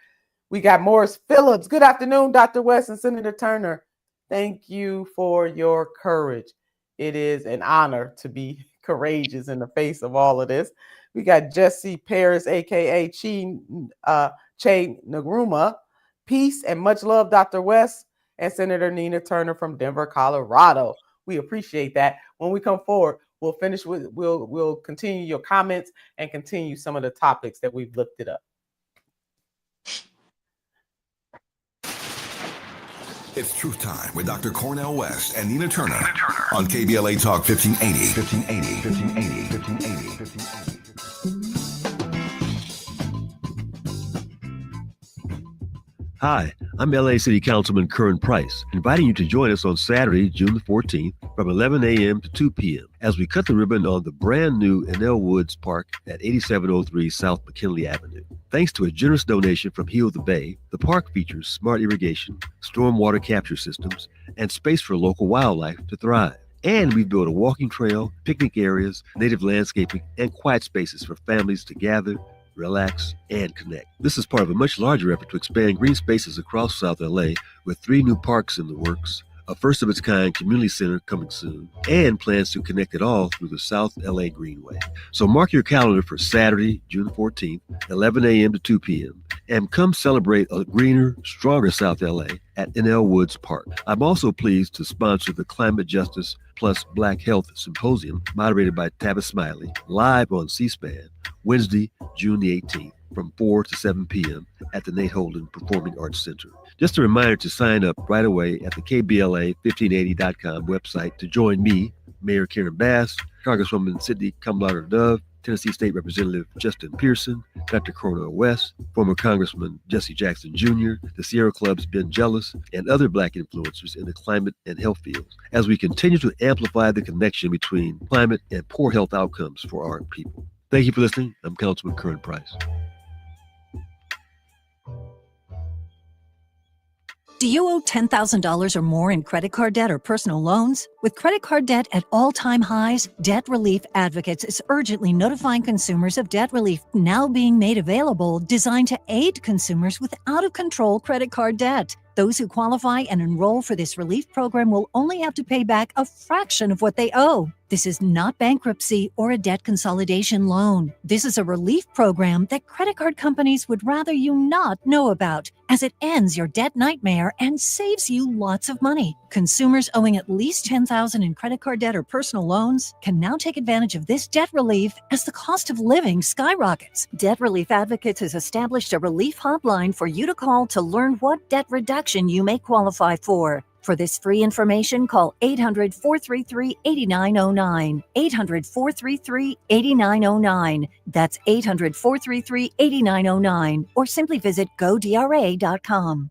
We got Morris Phillips. Good afternoon, Dr. West and Senator Turner. Thank you for your courage. It is an honor to be courageous in the face of all of this. We got Jesse Paris, aka Che Nkrumah. Peace and much love, Dr. West and Senator Nina Turner from Denver, Colorado. We appreciate that. When we come forward, we'll continue your comments and continue some of the topics that we've lifted up. It's Truth Time with Dr. Cornel West and Nina Turner on KBLA Talk 1580. Hi, I'm LA City Councilman Curran Price, inviting you to join us on Saturday, June the 14th from 11 a.m. to 2 p.m. as we cut the ribbon on the brand new Enel Woods Park at 8703 South McKinley Avenue. Thanks to a generous donation from Heal the Bay, the park features smart irrigation, stormwater capture systems, and space for local wildlife to thrive. And we've built a walking trail, picnic areas, native landscaping, and quiet spaces for families to gather, relax, and connect. This is part of a much larger effort to expand green spaces across South LA with 3 new parks in the works, a first-of-its-kind community center coming soon, and plans to connect it all through the South LA Greenway. So mark your calendar for Saturday, June 14th, 11 a.m. to 2 p.m., and come celebrate a greener, stronger South LA at Enel Woods Park. I'm also pleased to sponsor the Climate Justice Plus Black Health Symposium, moderated by Tavis Smiley, live on C-SPAN, Wednesday, June the 18th, from 4 to 7 p.m. at the Nate Holden Performing Arts Center. Just a reminder to sign up right away at the KBLA1580.com website to join me, Mayor Karen Bass, Congresswoman Sidney Kumlager Dove, Tennessee State Representative Justin Pearson, Dr. Cornel West, former Congressman Jesse Jackson Jr., the Sierra Club's Ben Jealous, and other Black influencers in the climate and health fields, as we continue to amplify the connection between climate and poor health outcomes for our people. Thank you for listening. I'm Councilman Curran Price. Do you owe $10,000 or more in credit card debt or personal loans? With credit card debt at all-time highs, Debt Relief Advocates is urgently notifying consumers of debt relief now being made available, designed to aid consumers with out-of-control credit card debt. Those who qualify and enroll for this relief program will only have to pay back a fraction of what they owe. This is not bankruptcy or a debt consolidation loan. This is a relief program that credit card companies would rather you not know about, as it ends your debt nightmare and saves you lots of money. Consumers owing at least $10,000 in credit card debt or personal loans can now take advantage of this debt relief as the cost of living skyrockets. Debt Relief Advocates has established a relief hotline for you to call to learn what debt reduction you may qualify for. For this free information, call 800-433-8909. 800-433-8909. That's 800-433-8909. Or simply visit godra.com.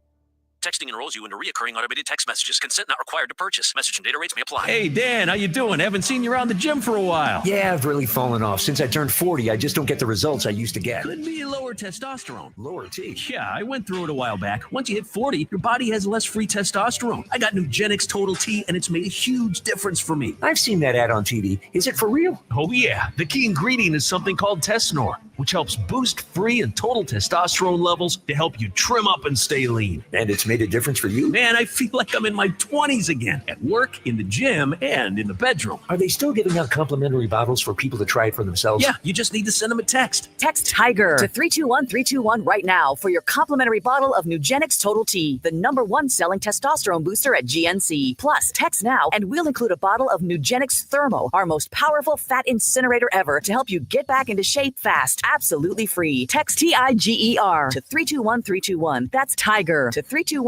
Texting enrolls you into recurring automated text messages. Consent not required to purchase. Message and data rates may apply. Hey, Dan, how you doing? Haven't seen you around the gym for a while. Yeah, I've really fallen off. Since I turned 40, I just don't get the results I used to get. Could be lower testosterone. Lower T? Yeah, I went through it a while back. Once you hit 40, your body has less free testosterone. I got Nugenix Total T, and it's made a huge difference for me. I've seen that ad on TV. Is it for real? Oh, yeah. The key ingredient is something called Tesnor, which helps boost free and total testosterone levels to help you trim up and stay lean. And it's made a difference for you? Man, I feel like I'm in my 20s again, at work, in the gym, and in the bedroom. Are they still giving out complimentary bottles for people to try it for themselves? Yeah, you just need to send them a text. Text TIGER to 321-321 right now for your complimentary bottle of Nugenix Total T, the #1 selling testosterone booster at GNC. Plus, text now and we'll include a bottle of Nugenix Thermo, our most powerful fat incinerator ever, to help you get back into shape fast. Absolutely free. Text TIGER to 321-321. That's TIGER to 321-321.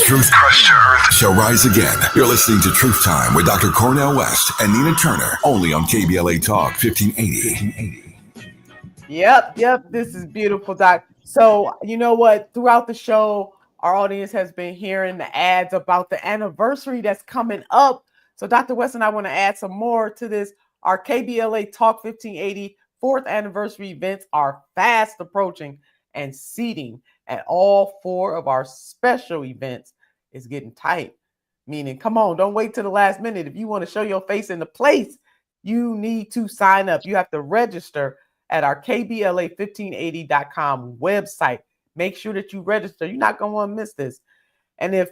Truth crushed to earth shall rise again. You're listening to Truth Time with Dr. Cornel West and Nina Turner, only on KBLA Talk 1580. Yep. This is beautiful, Doc. So, you know what? Throughout the show, our audience has been hearing the ads about the anniversary that's coming up. So, Dr. West and I want to add some more to this. Our KBLA Talk 1580 4th anniversary events are fast approaching, and seating at all 4 of our special events is getting tight. Meaning, come on, don't wait till the last minute. If you want to show your face in the place, you need to sign up. You have to register at our KBLA1580.com website. Make sure that you register. You're not going to want to miss this. And if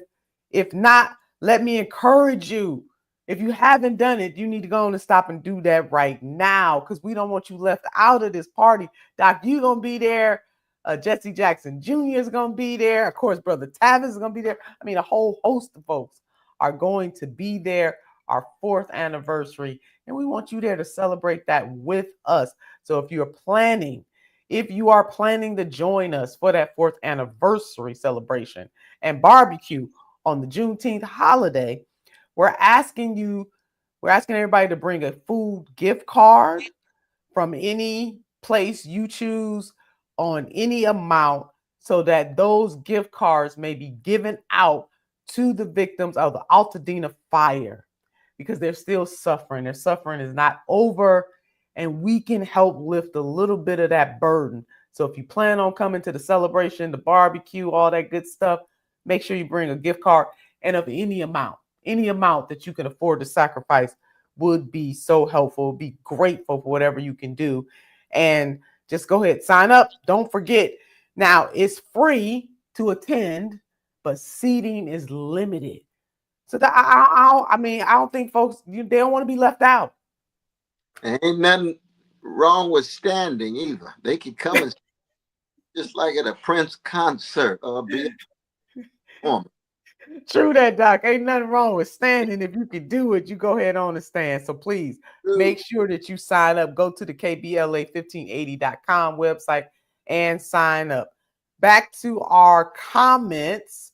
not, let me encourage you. If you haven't done it, you need to go on and stop and do that right now, because we don't want you left out of this party. Doc, you're going to be there. Jesse Jackson Jr. is going to be there. Of course, Brother Tavis is going to be there. I mean, a whole host of folks are going to be there, our 4th anniversary. And we want you there to celebrate that with us. So if you are planning to join us for that 4th anniversary celebration and barbecue on the Juneteenth holiday, we're asking everybody to bring a food gift card from any place you choose on any amount, so that those gift cards may be given out to the victims of the Altadena fire, because they're still suffering. Their suffering is not over, and we can help lift a little bit of that burden. So if you plan on coming to the celebration, the barbecue, all that good stuff, make sure you bring a gift card, and of any amount that you can afford to sacrifice would be so helpful. Be grateful for whatever you can do. And just go ahead, sign up. Don't forget. Now, it's free to attend, but seating is limited. So I don't think folks, they don't want to be left out. Ain't nothing wrong with standing either. They can come and just like at a Prince concert or be a woman. True that, Doc. Ain't nothing wrong with standing. If you can do it, you go ahead on and stand. So please make sure that you sign up. Go to the KBLA1580.com website and sign up. Back to our comments.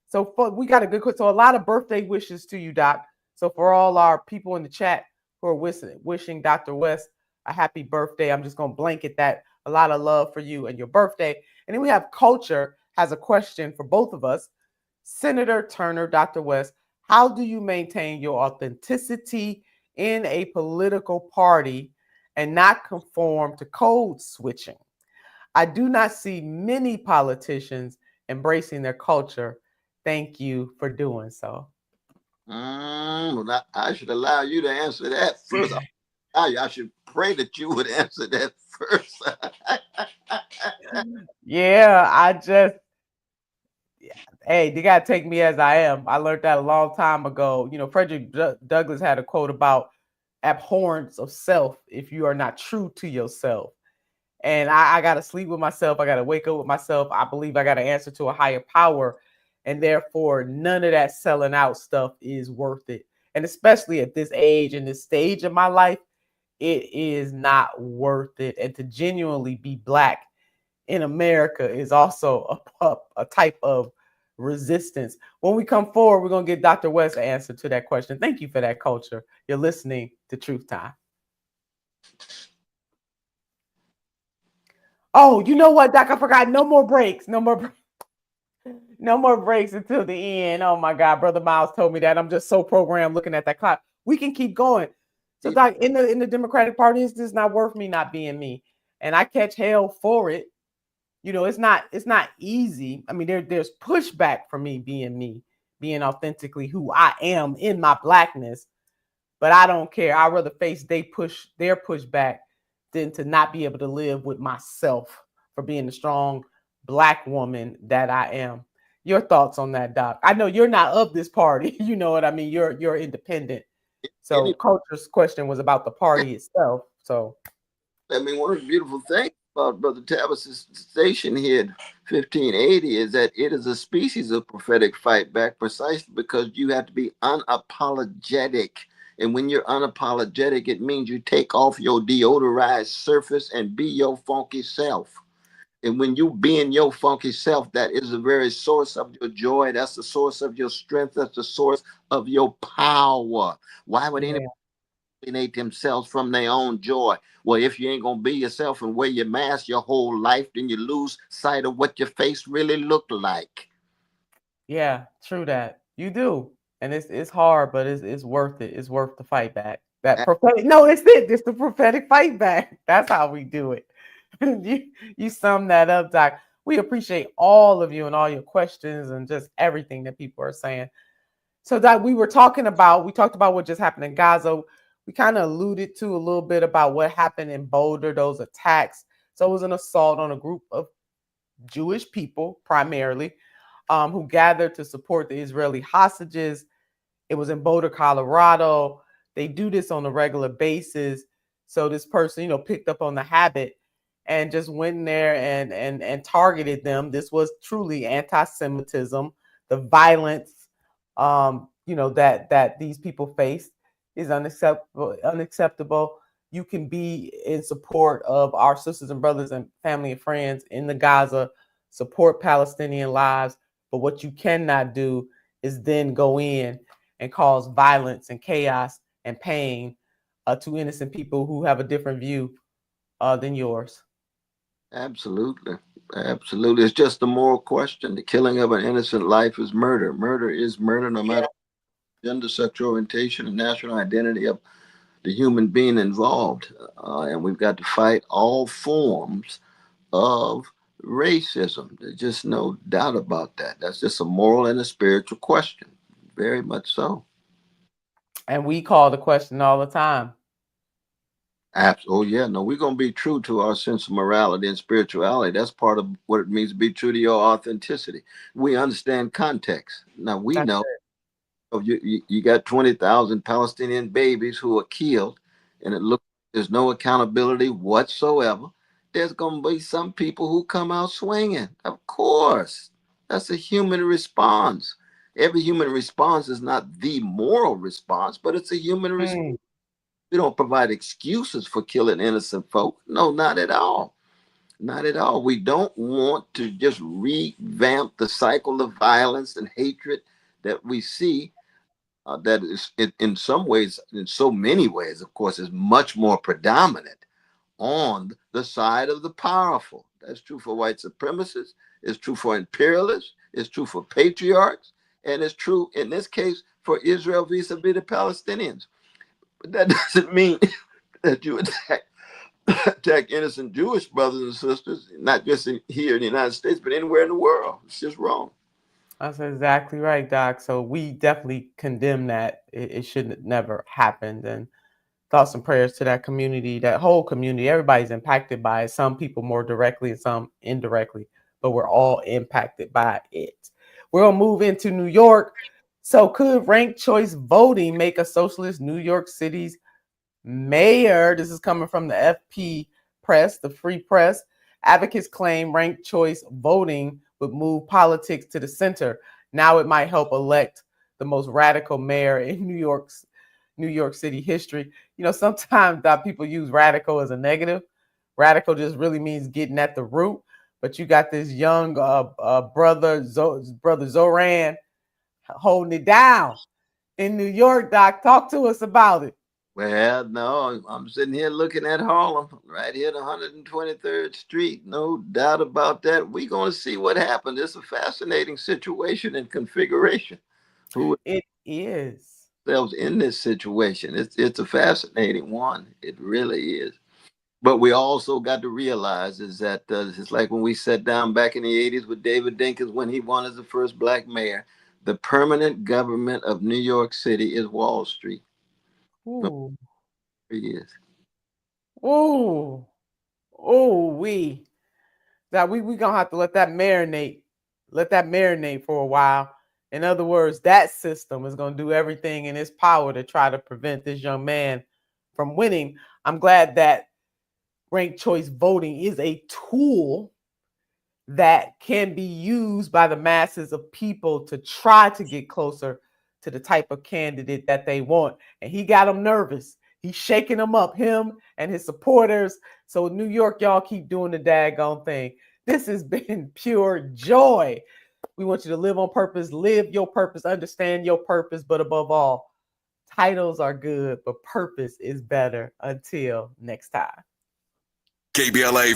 So we got a good question. So a lot of birthday wishes to you, Doc. So for all our people in the chat who are wishing Dr. West a happy birthday. I'm just going to blanket that. A lot of love for you and your birthday. And then we have Culture has a question for both of us. Senator Turner, Dr. West, how do you maintain your authenticity in a political party and not conform to code switching? I do not see many politicians embracing their culture. Thank you for doing so. Well, I should allow you to answer that first. I should pray that you would answer that first. Yeah, hey, you gotta take me as I am. I learned that a long time ago. Frederick Douglass had a quote about abhorrence of self if you are not true to yourself. And I gotta sleep with myself. I gotta wake up with myself. I believe I gotta answer to a higher power. And therefore, none of that selling out stuff is worth it. And especially at this age and this stage of my life, it is not worth it. And to genuinely be Black in America is also a type of resistance. When we come forward, we're going to get Dr. West an answer to that question. Thank you for that, Culture. You're listening to Truth Time. Oh, you know what, Doc? I forgot. No more breaks. No more breaks until the end. Oh my God, Brother Miles told me that. I'm just so programmed looking at that clock. We can keep going. So, Doc, in the Democratic Party, it's just not worth me not being me, and I catch hell for it. It's not easy. I mean, there's pushback for me, being authentically who I am in my Blackness, but I don't care. I'd rather face their pushback than to not be able to live with myself for being the strong Black woman that I am. Your thoughts on that, Doc? I know you're not of this party. You know what I mean? You're independent. So Culture's question was about the party itself. So I mean, one of the beautiful things about Brother Tavis's station here at 1580 is that it is a species of prophetic fight back precisely because you have to be unapologetic. And when you're unapologetic, it means you take off your deodorized surface and be your funky self. And when you being your funky self, that is the very source of your joy. That's the source of your strength. That's the source of your power. Why would anybody alienate themselves from their own joy? Well, if you ain't gonna be yourself and wear your mask your whole life, then you lose sight of what your face really looked like. Yeah, true that. You do. And it's hard, but it's worth it. It's worth the fight back. That prophetic, no, it's it. It's the prophetic fight back. That's how we do it. you sum that up, Doc. We appreciate all of you and all your questions and just everything that people are saying. So, Doc, we talked about what just happened in Gaza. We kind of alluded to a little bit about what happened in Boulder, those attacks. So it was an assault on a group of Jewish people, primarily, who gathered to support the Israeli hostages. It was in Boulder, Colorado. They do this on a regular basis. So this person, picked up on the habit and just went in there and targeted them. This was truly anti-Semitism. The violence, that these people face is unacceptable. You can be in support of our sisters and brothers and family and friends in the Gaza, support Palestinian lives. But what you cannot do is then go in and cause violence and chaos and pain to innocent people who have a different view than yours. Absolutely. Absolutely. It's just a moral question. The killing of an innocent life is murder. Murder is murder, no matter gender, sexual orientation, and national identity of the human being involved. And we've got to fight all forms of racism. There's just no doubt about that. That's just a moral and a spiritual question. Very much so. And we call the question all the time. Oh, yeah. No, we're going to be true to our sense of morality and spirituality. That's part of what it means to be true to your authenticity. We understand context. Now, we know you got 20,000 Palestinian babies who are killed, and it looks like there's no accountability whatsoever. There's going to be some people who come out swinging. Of course. That's a human response. Every human response is not the moral response, but it's a human response. We don't provide excuses for killing innocent folk. No, not at all. Not at all. We don't want to just revamp the cycle of violence and hatred that we see. That is, in some ways, in so many ways, of course, is much more predominant on the side of the powerful. That's true for white supremacists. It's true for imperialists. It's true for patriarchs. And it's true in this case for Israel vis-a-vis the Palestinians. But that doesn't mean that you attack innocent Jewish brothers and sisters, not just here in the United States, but anywhere in the world. It's just wrong. That's exactly right, Doc. So we definitely condemn that. It should have never happened. And thoughts and prayers to that community, that whole community. Everybody's impacted by it. Some people more directly and some indirectly, but we're all impacted by it. We're going to move into New York. So could ranked choice voting make a socialist New York City's mayor? This is coming from the FP Press, the Free Press. Advocates claim ranked choice voting would move politics to the center. Now it might help elect the most radical mayor in New York City history. You know, sometimes people use radical as a negative. Radical just really means getting at the root. But you got this young brother Zoran holding it down in New York. Doc, talk to us about it. Well, no, I'm sitting here looking at Harlem, right here at 123rd Street. No doubt about that. We're going to see what happens. It's a fascinating situation and configuration. It is. Themselves in this situation. It's a fascinating one. It really is. But we also got to realize is that it's like when we sat down back in the 80s with David Dinkins when he won as the first black mayor. The permanent government of New York City is Wall Street. Ooh. It is. Ooh. We gonna have to let that marinate for a while. In other words, that system is gonna do everything in its power to try to prevent this young man from winning. I'm glad that ranked choice voting is a tool that can be used by the masses of people to try to get closer to the type of candidate that they want. And he got them nervous. He's shaking them up, him and his supporters. So New York, y'all keep doing the daggone thing. This has been pure joy. We want you to live on purpose, live your purpose, understand your purpose, but above all, titles are good, but purpose is better. Until next time. KBLA